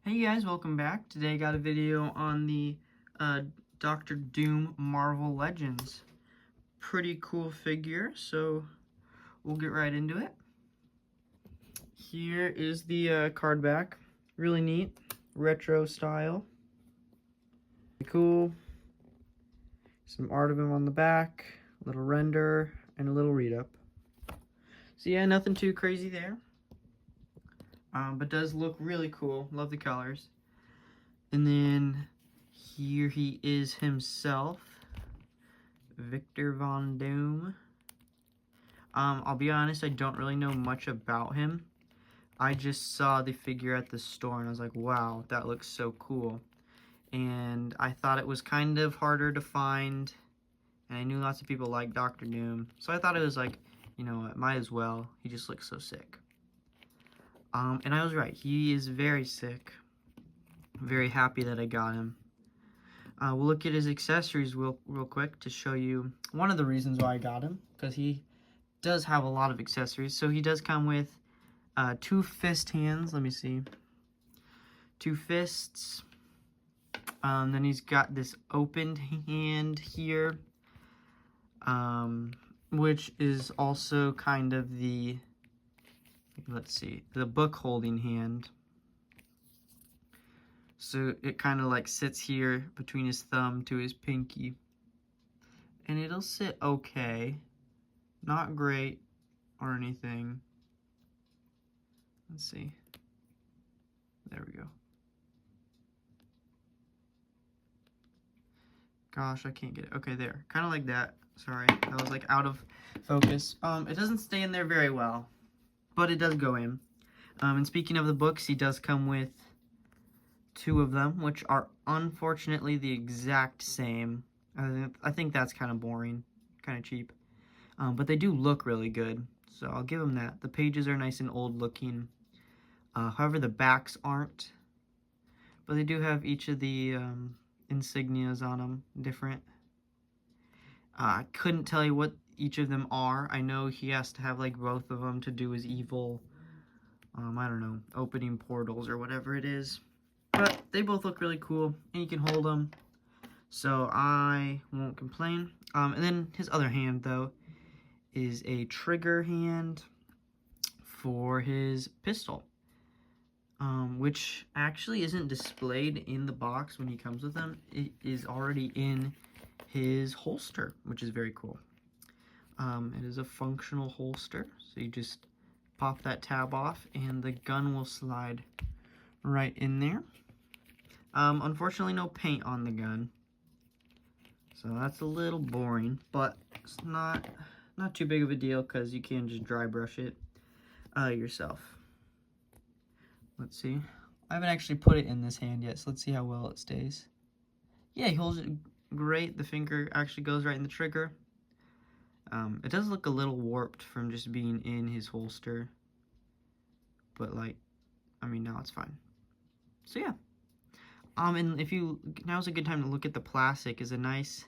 Hey guys, welcome back. Today I got a video on the Doctor Doom Marvel Legends. Pretty cool figure, so we'll get right into it. Here is the card back. Really neat, retro style. Cool. Some art of him on the back, a little render, and a little read-up. So yeah, nothing too crazy there. But does look really cool. Love the colors. And then here he is himself, Victor Von Doom. I'll be honest, I don't really know much about him. I just saw the figure at the store and I was like, wow, that looks so cool. And I thought it was kind of harder to find, and I knew lots of people like Doctor Doom, so I thought it was like, you know what, might as well. He just looks so sick. And I was right, he is very sick. Very happy that I got him. We'll look at his accessories real quick to show you one of the reasons why I got him, because he does have a lot of accessories. So he does come with 2 fist hands. Let me see. 2 fists. Then he's got this opened hand here, which is also kind of the, let's see, the book holding hand. So it kind of like sits here between his thumb to his pinky. And it'll sit okay. Not great or anything. Let's see. There we go. Gosh, I can't get it. Okay, there. Kind of like that. Sorry, that was like out of focus. It doesn't stay in there very well, but it does go in. And speaking of the books, he does come with 2 of them, which are unfortunately the exact same. I think that's kind of boring, kind of cheap. But they do look really good, so I'll give them that. The pages are nice and old looking. However, the backs aren't. But they do have each of the insignias on them, different. I couldn't tell you what each of them are. I know he has to have like both of them to do his evil, I don't know, opening portals or whatever it is. But they both look really cool, and you can hold them, so I won't complain. And then his other hand, though, is a trigger hand for his pistol, which actually isn't displayed in the box when he comes with them. It is already in his holster, which is very cool. It is a functional holster, so you just pop that tab off, and the gun will slide right in there. Unfortunately, no paint on the gun, so that's a little boring, but it's not too big of a deal because you can just dry brush it yourself. Let's see. I haven't actually put it in this hand yet, so let's see how well it stays. Yeah, he holds it great. The finger actually goes right in the trigger. It does look a little warped from just being in his holster, but like, I mean, now it's fine. So yeah. And now's a good time to look at the plastic. Is a nice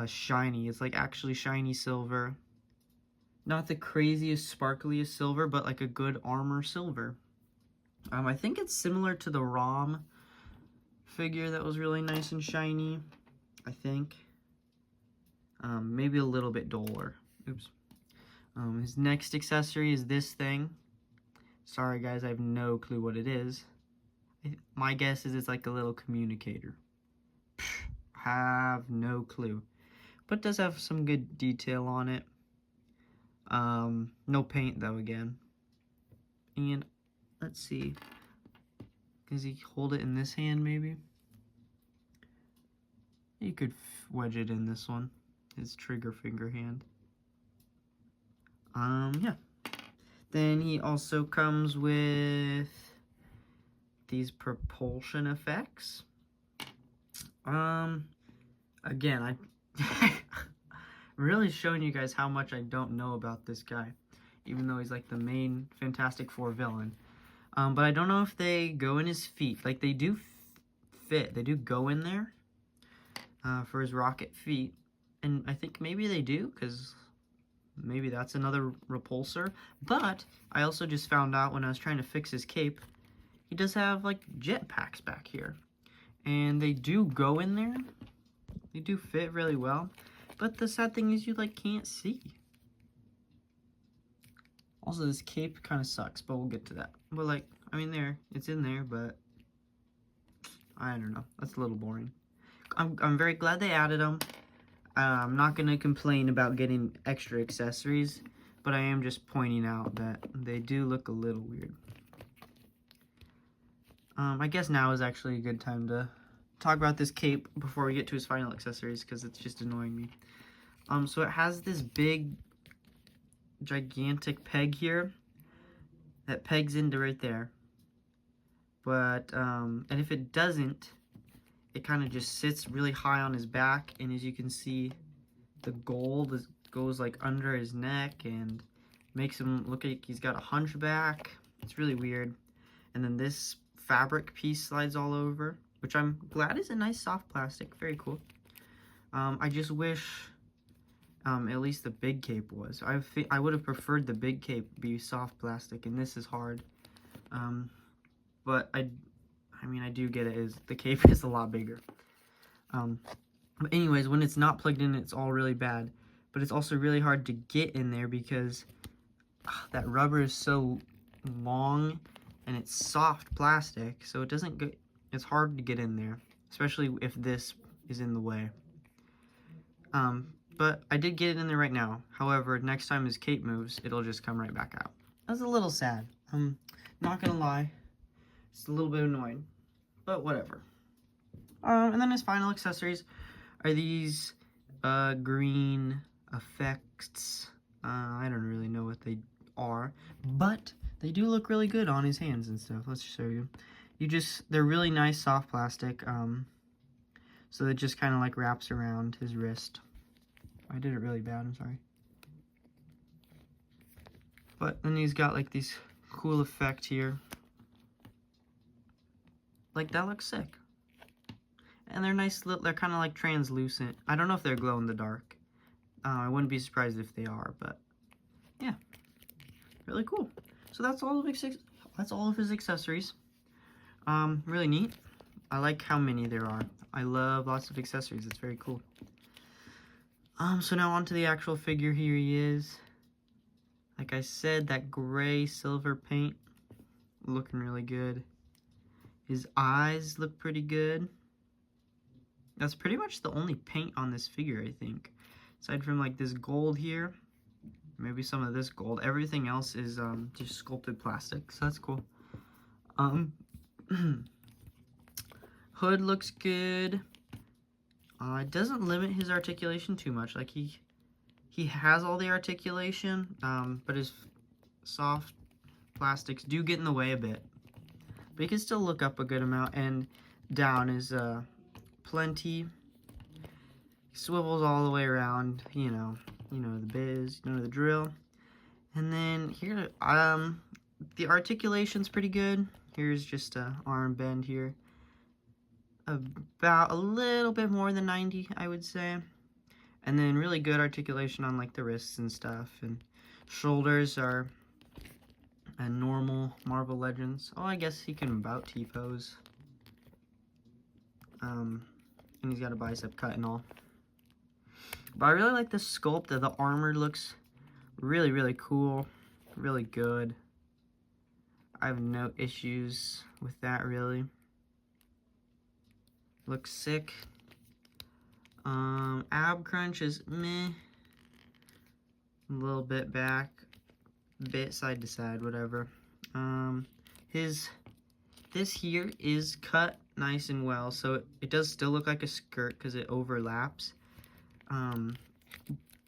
shiny. It's like actually shiny silver. Not the craziest, sparkliest silver, but like a good armor silver. I think it's similar to the ROM figure that was really nice and shiny, I think. Maybe a little bit duller. Oops. His next accessory is this thing. Sorry guys, I have no clue what it is. My guess is it's like a little communicator. Have no clue. But it does have some good detail on it. No paint though again. And let's see. Does he hold it in this hand maybe? You could wedge it in this one. His trigger finger hand. Yeah. Then he also comes with these propulsion effects. Again, I really showing you guys how much I don't know about this guy, even though he's like the main Fantastic Four villain. But I don't know if they go in his feet. Like, they do fit. They do go in there for his rocket feet. And I think maybe they do, because maybe that's another repulsor. But I also just found out when I was trying to fix his cape, he does have like jetpacks back here. And they do go in there. They do fit really well. But the sad thing is you like can't see. Also, this cape kind of sucks, but we'll get to that. But like, I mean, it's in there, but I don't know. That's a little boring. I'm very glad they added them. I'm not gonna complain about getting extra accessories, but I am just pointing out that they do look a little weird. I guess now is actually a good time to talk about this cape before we get to his final accessories, because it's just annoying me. So it has this big, gigantic peg here that pegs into right there. But, and if it doesn't, it kind of just sits really high on his back, and as you can see, the gold goes like under his neck and makes him look like he's got a hunchback. It's really weird. And then this fabric piece slides all over, which I'm glad is a nice soft plastic. Very cool. I just wish at least the big cape was. I would have preferred the big cape be soft plastic, and this is hard. But I mean, I do get it. Is the cape is a lot bigger. But anyways, when it's not plugged in, it's all really bad. But it's also really hard to get in there because that rubber is so long and it's soft plastic, so it doesn't go. It's hard to get in there, especially if this is in the way. But I did get it in there right now. However, next time his cape moves, it'll just come right back out. That's a little sad. I'm not gonna lie. It's a little bit annoying, but whatever. And then his final accessories are these green effects. I don't really know what they are, but they do look really good on his hands and stuff. Let's show you. They're really nice soft plastic. So it just kind of like wraps around his wrist. I did it really bad, I'm sorry. But then he's got like these cool effect here. Like, that looks sick. And they're nice, they're kind of like translucent. I don't know if they're glow in the dark. I wouldn't be surprised if they are, but yeah. Really cool. So that's all of his accessories. Really neat. I like how many there are. I love lots of accessories. It's very cool. So now on to the actual figure. Here he is. Like I said, that gray silver paint looking really good. His eyes look pretty good. That's pretty much the only paint on this figure, I think. Aside from like this gold here, maybe some of this gold. Everything else is just sculpted plastic, so that's cool. Hood looks good. It doesn't limit his articulation too much. Like he has all the articulation, but his soft plastics do get in the way a bit. But he can still look up a good amount, and down is plenty. Swivels all the way around, you know the biz, you know the drill. And then here, the articulation's pretty good. Here's just a arm bend here. About a little bit more than 90, I would say. And then really good articulation on like the wrists and stuff. And shoulders are a normal Marvel Legends. Oh, I guess he can about T-pose. And he's got a bicep cut and all. But I really like the sculpt. The armor looks really, really cool. Really good. I have no issues with that, really. Looks sick. Ab crunch is meh. A little bit back. Bit side to side, whatever. This here is cut nice and well, so it does still look like a skirt because it overlaps.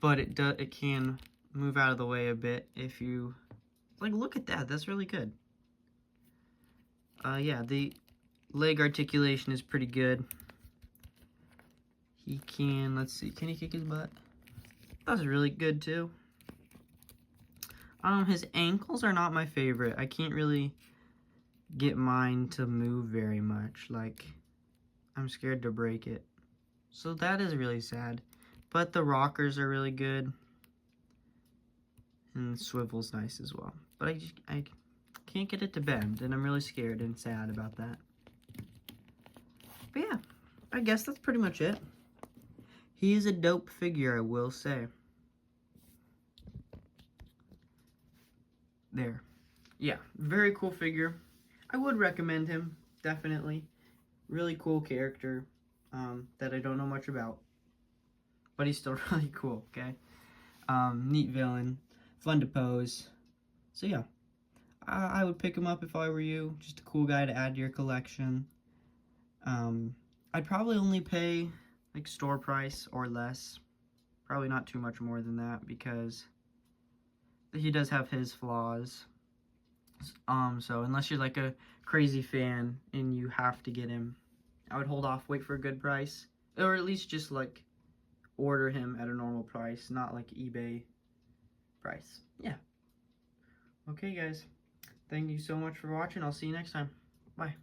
But it can move out of the way a bit if you like. Look at that, that's really good. Yeah, the leg articulation is pretty good. He can, let's see, can he kick his butt? That's really good too. His ankles are not my favorite. I can't really get mine to move very much. Like, I'm scared to break it. So that is really sad. But the rockers are really good. And the swivel's nice as well. But I Can't get it to bend, and I'm really scared and sad about that. But yeah, I guess that's pretty much it. He is a dope figure, I will say. There. Yeah, very cool figure. I would recommend him, definitely. Really cool character that I don't know much about. But he's still really cool, okay? Neat villain. Fun to pose. So yeah, I would pick him up if I were you. Just a cool guy to add to your collection. I'd probably only pay like store price or less. Probably not too much more than that because he does have his flaws. So unless you're like a crazy fan and you have to get him, I would hold off, wait for a good price, or at least just like order him at a normal price, not like eBay price. Yeah. Okay, guys. Thank you so much for watching. I'll see you next time. Bye.